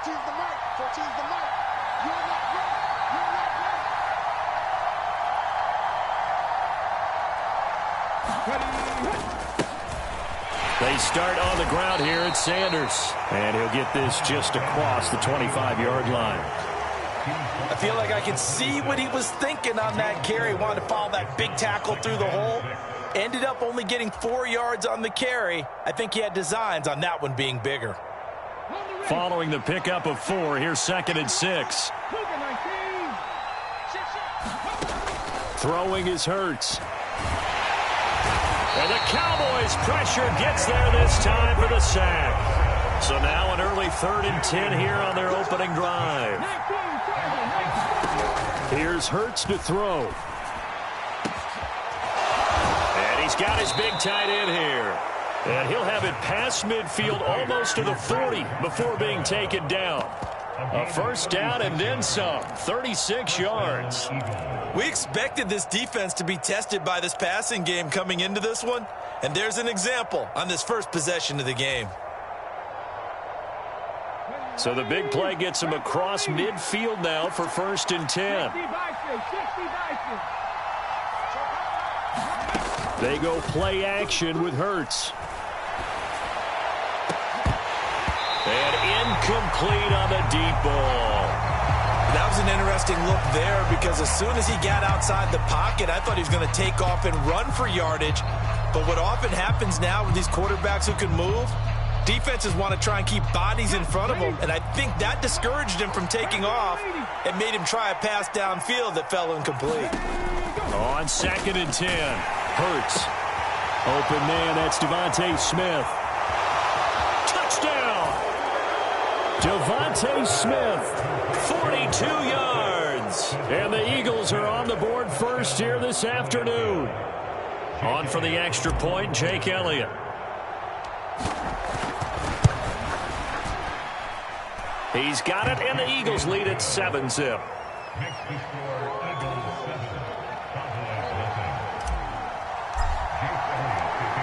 14's the mic. 14's the mic. You're not ready. You're not ready. They start on the ground here at Sanders. And he'll get this just across the 25-yard line. I feel like I can see what he was thinking on that carry. Wanted to follow that big tackle through the hole. Ended up only getting 4 yards on the carry. I think he had designs on that one being bigger. Following the pickup of 4, here's 2nd and 6. Throwing is Hurts. And the Cowboys' pressure gets there this time for the sack. So now an early 3rd and 10 here on their opening drive. Here's Hurts to throw. And he's got his big tight end here. And he'll have it past midfield almost to the 40 before being taken down. A first down and then some. 36 yards. We expected this defense to be tested by this passing game coming into this one. And there's an example on this first possession of the game. So the big play gets him across midfield now for 1st and 10. They go play action with Hurts. And incomplete on the deep ball. That was an interesting look there because as soon as he got outside the pocket, I thought he was going to take off and run for yardage. But what often happens now with these quarterbacks who can move, defenses want to try and keep bodies in front of them, and I think that discouraged him from taking off and made him try a pass downfield that fell incomplete. On 2nd and 10, Hurts. Open man, that's Devontae Smith. Touchdown! Devontae Smith, 42 yards. And the Eagles are on the board first here this afternoon. On for the extra point, Jake Elliott. He's got it, and the Eagles lead at 7-zip.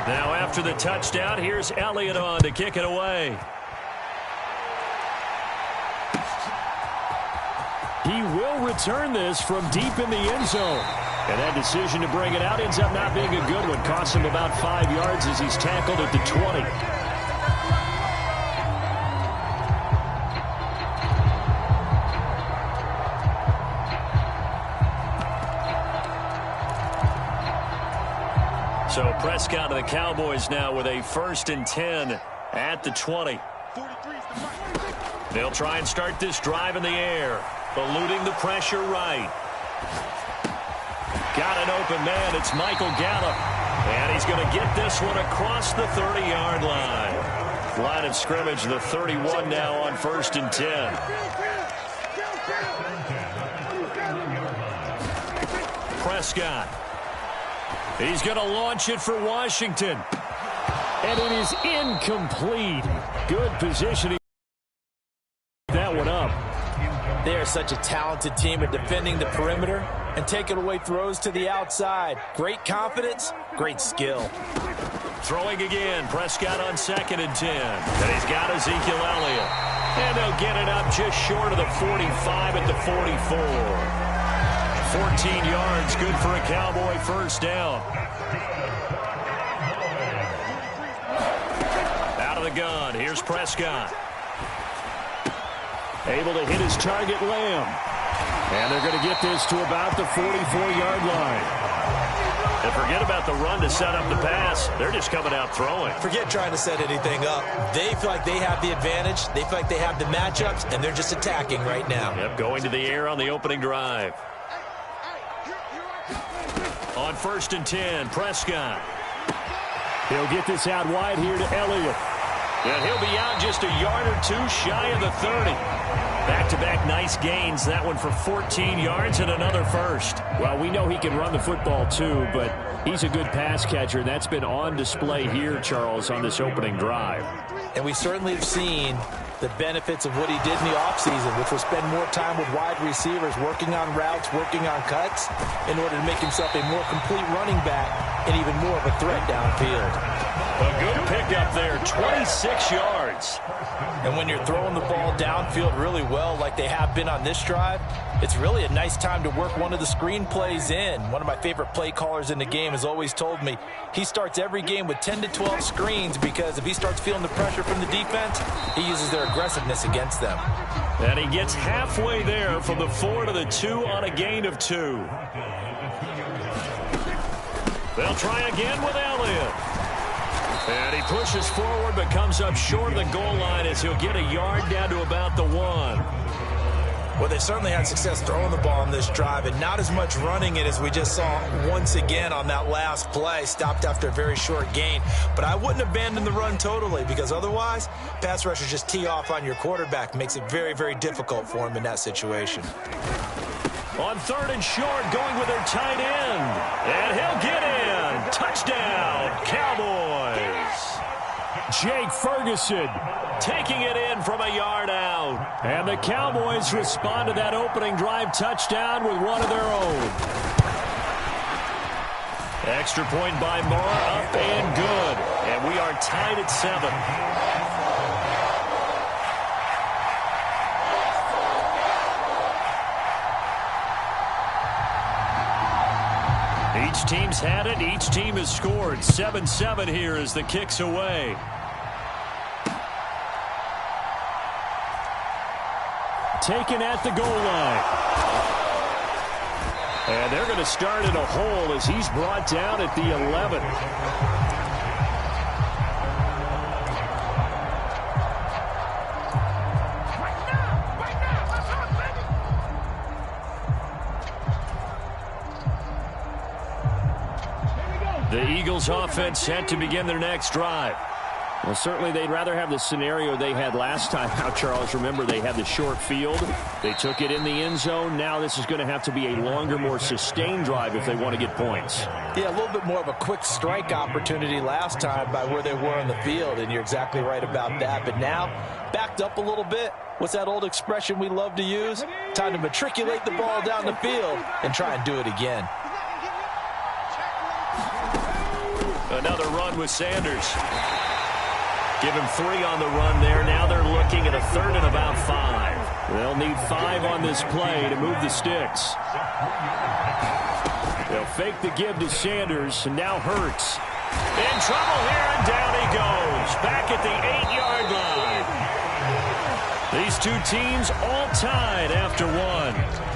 Now after the touchdown, here's Elliott on to kick it away. He will return this from deep in the end zone. And that decision to bring it out ends up not being a good one. Costs him about 5 yards as he's tackled at the 20. So Prescott of the Cowboys now with a 1st and 10 at the 20. They'll try and start this drive in the air. Eluding the pressure right. Got an open man. It's Michael Gallup. And he's going to get this one across the 30-yard line. Line of scrimmage, the 31 now on 1st and 10. Prescott. He's going to launch it for Washington. And it is incomplete. Good positioning. That one up. They are such a talented team at defending the perimeter and taking away throws to the outside. Great confidence, great skill. Throwing again, Prescott on 2nd and 10. And he's got Ezekiel Elliott. And they'll get it up just short of the 45 at the 44. 14 yards, good for a Cowboy first down. Out of the gun, here's Prescott. Able to hit his target, Lamb. And they're going to get this to about the 44-yard line. And forget about the run to set up the pass. They're just coming out throwing. Forget trying to set anything up. They feel like they have the advantage. They feel like they have the matchups, and they're just attacking right now. Yep, going to the air on the opening drive. On 1st and 10, Prescott. He'll get this out wide here to Elliott. And he'll be out just a yard or two shy of the 30. Back-to-back nice gains. That one for 14 yards and another first. Well, we know he can run the football too, but he's a good pass catcher, and that's been on display here, Charles, on this opening drive. And we certainly have seen the benefits of what he did in the offseason, which was spend more time with wide receivers, working on routes, working on cuts, in order to make himself a more complete running back and even more of a threat downfield. A good pickup there, 26 yards. And when you're throwing the ball downfield really well like they have been on this drive, it's really a nice time to work one of the screen plays in. One of my favorite play callers in the game has always told me he starts every game with 10 to 12 screens because if he starts feeling the pressure from the defense, he uses their aggressiveness against them. And he gets halfway there from the 4 to the 2 on a gain of 2. They'll try again with Elliott. And he pushes forward but comes up short of the goal line as he'll get a yard down to about the 1. Well, they certainly had success throwing the ball on this drive and not as much running it as we just saw once again on that last play. Stopped after a very short gain. But I wouldn't abandon the run totally because otherwise, pass rushers just tee off on your quarterback. Makes it very, very difficult for him in that situation. On 3rd and short, going with their tight end. And he'll get in. Touchdown, Cowboys. Jake Ferguson Taking it in from a yard out. And the Cowboys respond to that opening drive touchdown with one of their own. Extra point by Moore, up and good. And we are tied at 7. Each team's had it. Each team has scored. 7-7 here as the kick's away. Taken at the goal line. And they're going to start in a hole as he's brought down at the 11. The Eagles offense set to begin their next drive. Well, certainly they'd rather have the scenario they had last time out, Charles. Remember, they had the short field. They took it in the end zone. Now this is going to have to be a longer, more sustained drive if they want to get points. Yeah, a little bit more of a quick strike opportunity last time by where they were on the field, and you're exactly right about that. But now, backed up a little bit. What's that old expression we love to use? Time to matriculate the ball down the field and try and do it again. Another run with Sanders. Give him 3 on the run there. Now they're looking at a 3rd and about 5. They'll need 5 on this play to move the sticks. They'll fake the give to Sanders, and now Hurts. In trouble here, and down he goes. Back at the 8-yard line. These two teams all tied after 1.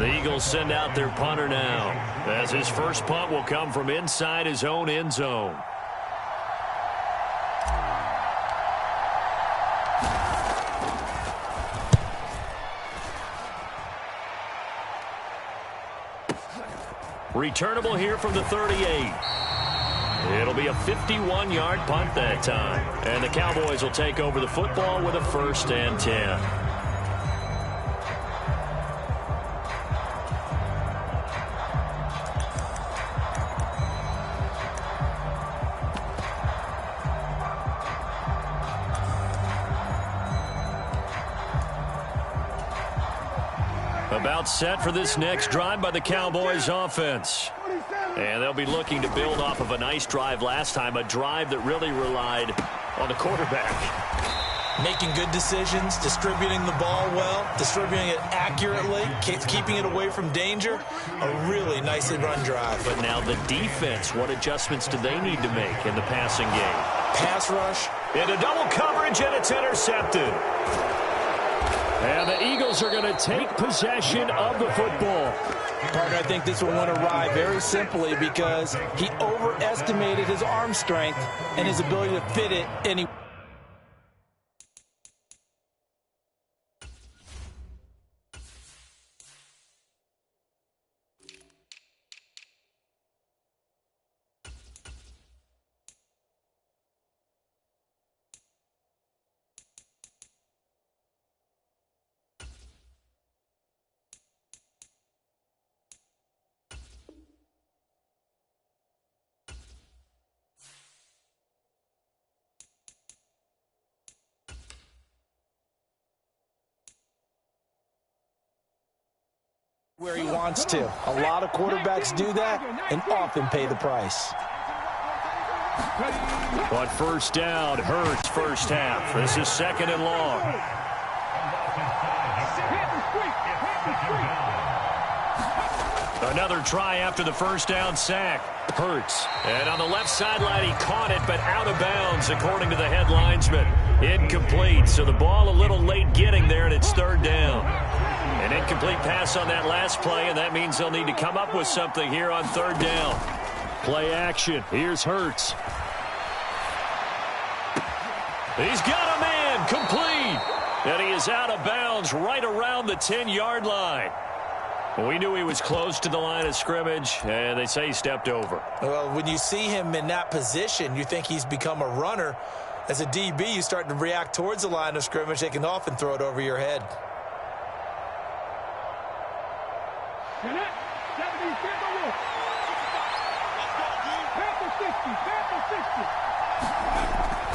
The Eagles send out their punter now, as his first punt will come from inside his own end zone. Returnable here from the 38. It'll be a 51-yard punt that time. And the Cowboys will take over the football with a 1st and 10. About set for this next drive by the Cowboys offense. And they'll be looking to build off of a nice drive last time, a drive that really relied on the quarterback. Making good decisions, distributing the ball well, distributing it accurately, keeping it away from danger. A really nicely run drive. But now the defense, what adjustments do they need to make in the passing game? Pass rush. Into double coverage, and it's intercepted. And the Eagles are going to take possession of the football. Partner, I think this one went awry very simply because he overestimated his arm strength and his ability to fit it anywhere. Where he wants to. A lot of quarterbacks do that and often pay the price. But first down, Hurts first half. This is second and long. Another try after the first down sack. Hurts. And on the left sideline, he caught it, but out of bounds, according to the head linesman. Incomplete. So the ball a little late getting there, and it's third down. An incomplete pass on that last play, and that means they'll need to come up with something here on third down. Play action. Here's Hurts. He's got a man. Complete. And he is out of bounds right around the 10-yard line. We knew he was close to the line of scrimmage, and they say he stepped over. Well, when you see him in that position, you think he's become a runner. As a DB, you start to react towards the line of scrimmage. They can often throw it over your head.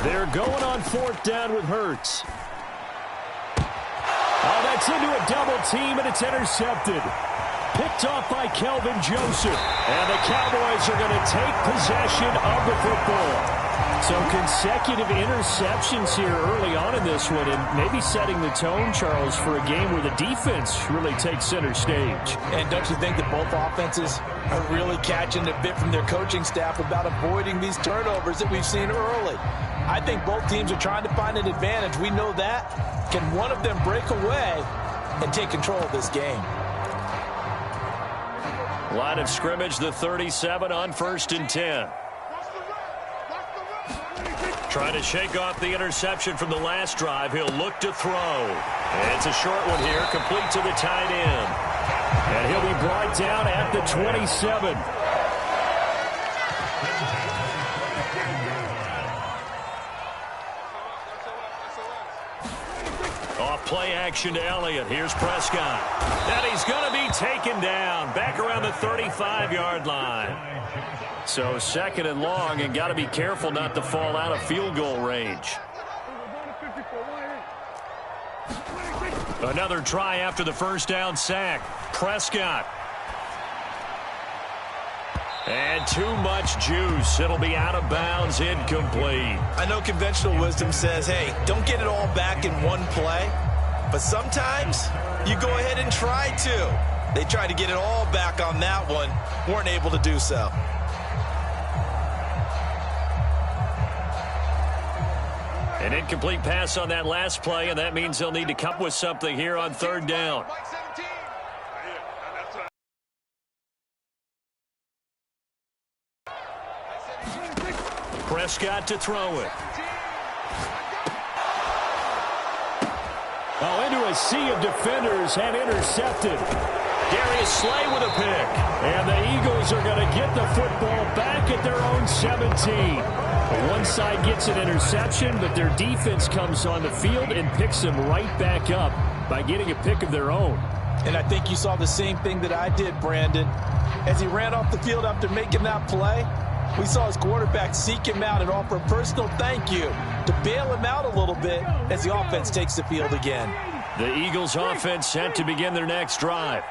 They're going on fourth down with Hurts. Oh, that's into a double team, and it's intercepted. Picked off by Kelvin Joseph. And the Cowboys are going to take possession of the football. So consecutive interceptions here early on in this one, and maybe setting the tone, Charles, for a game where the defense really takes center stage. And don't you think that both offenses are really catching a bit from their coaching staff about avoiding these turnovers that we've seen early? I think both teams are trying to find an advantage. We know that. Can one of them break away and take control of this game? Line of scrimmage, the 37 on first and 10. Trying to shake off the interception from the last drive. He'll look to throw. And it's a short one here, complete to the tight end. And he'll be brought down at the 27. Off play action to Elliott. Here's Prescott. And he's going to be taken down back around the 35-yard line. So second and long, and got to be careful not to fall out of field goal range. Another try after the first down sack. Prescott. And too much juice. It'll be out of bounds, incomplete. I know conventional wisdom says, hey, don't get it all back in one play. But sometimes you go ahead and try to. They tried to get it all back on that one. Weren't able to do so. An incomplete pass on that last play, and that means they'll need to come up with something here on third down. Prescott to throw it. Oh, into a sea of defenders and intercepted. Darius Slay with a pick. And the Eagles are going to get the football back at their own 17. One side gets an interception, but their defense comes on the field and picks them right back up by getting a pick of their own. And I think you saw the same thing that I did, Brandon. As he ran off the field after making that play, we saw his quarterback seek him out and offer a personal thank you to bail him out a little bit as the offense takes the field again. The Eagles offense set to begin their next drive.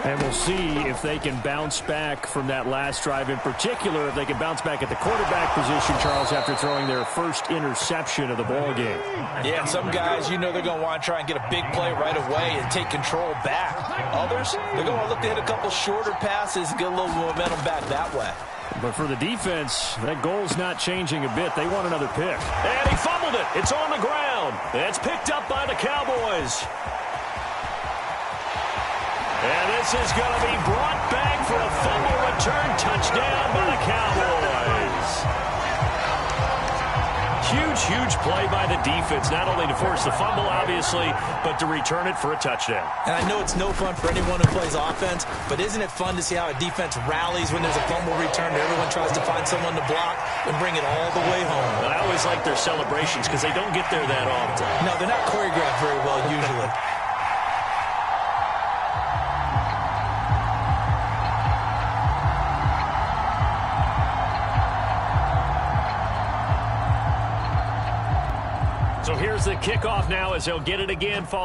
And we'll see if they can bounce back from that last drive, in particular, if they can bounce back at the quarterback position, Charles, after throwing their first interception of the ball game. Yeah, some guys, you know they're going to want to try and get a big play right away and take control back. Others, they're going to look to hit a couple shorter passes and get a little momentum back that way. But for the defense, that goal's not changing a bit. They want another pick. And he fumbled it. It's on the ground. It's picked up by the Cowboys. And this is going to be brought back for a fumble return touchdown by the Cowboys. Huge play by the defense, not only to force the fumble, obviously, but to return it for a touchdown. And I know it's no fun for anyone who plays offense, but isn't it fun to see how a defense rallies when there's a fumble return? Everyone tries to find someone to block and bring it all the way home. And I always like their celebrations because they don't get there that often. No, they're not choreographed very well usually. So here's the kickoff now as they'll get it again.